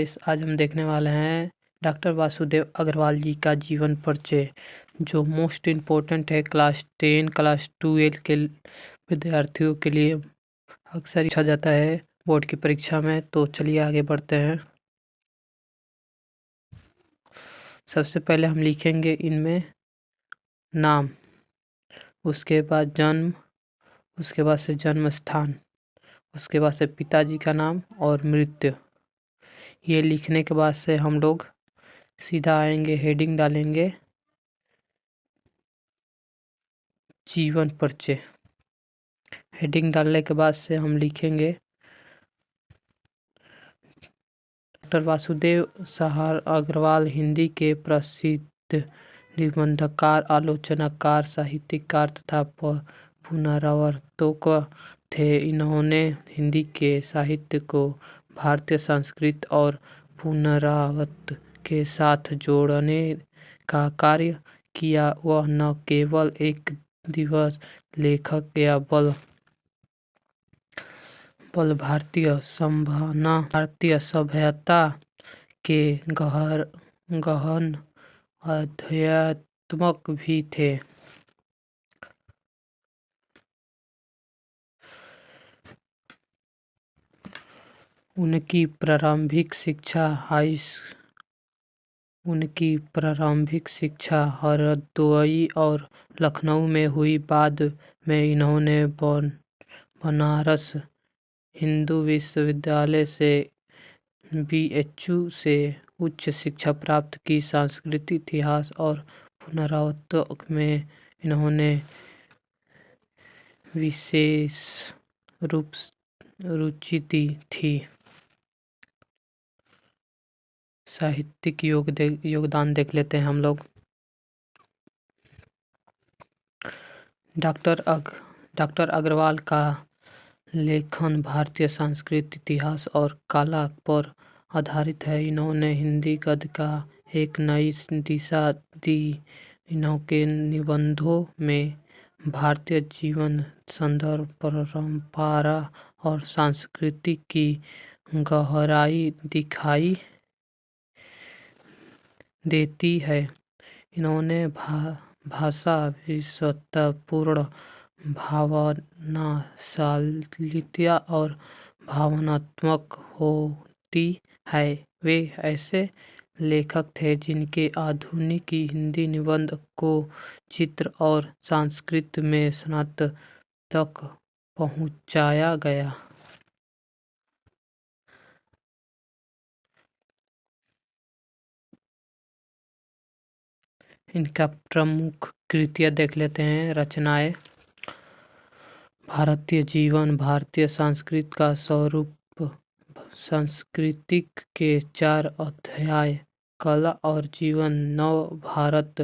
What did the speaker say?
आज हम देखने वाले हैं डॉक्टर वासुदेव अग्रवाल जी का जीवन परिचय, जो मोस्ट इम्पोर्टेंट है क्लास 10 क्लास 12 के विद्यार्थियों के लिए अक्सर पूछा जाता है बोर्ड की परीक्षा में। तो चलिए आगे बढ़ते हैं। सबसे पहले हम लिखेंगे इनमें नाम, उसके बाद जन्म, उसके बाद से जन्म स्थान, उसके बाद से पिताजी का नाम और मृत्यु। ये लिखने के बाद से हम लोग सीधा आएंगे, हेडिंग डालेंगे जीवन परिचय। हेडिंग डालने के बाद से हम लिखेंगे डॉक्टर वासुदेव सहार अग्रवाल हिंदी के प्रसिद्ध निबंधकार, आलोचनाकार, साहित्यकार तथा पुनरावर्तक थे। इन्होंने हिंदी के साहित्य को भारतीय संस्कृति और पुनरावृत्ति के साथ जोड़ने का कार्य किया। वह न केवल एक दिवस लेखक या बल भारतीय सभ्यता के गहन अध्यात्मक भी थे। उनकी प्रारंभिक शिक्षा हरदोई और लखनऊ में हुई। बाद में इन्होंने बनारस हिंदू विश्वविद्यालय से BHU से उच्च शिक्षा प्राप्त की। संस्कृत, इतिहास और पुनरावृत्त में इन्होंने विशेष रुचि थी। साहित्यिक योगदान देख लेते हैं हम लोग। डॉक्टर अग्रवाल का लेखन भारतीय संस्कृति, इतिहास और कला पर आधारित है। इन्होंने हिंदी गद्य का एक नई दिशा दी। इनके निबंधों में भारतीय जीवन, संदर्भ, परंपरा और संस्कृति की गहराई दिखाई देती है। इन्होंने भाषा विशुद्धतापूर्ण, भावनाशालीता और भावनात्मक होती है। वे ऐसे लेखक थे जिनके आधुनिक हिंदी निबंध को चित्र और संस्कृत में स्नातक तक पहुंचाया गया। इनका प्रमुख कृतियाँ देख लेते हैं। रचनाएं: भारतीय जीवन, भारतीय संस्कृति का स्वरूप, संस्कृति के 4 अध्याय, कला और जीवन, नव भारत,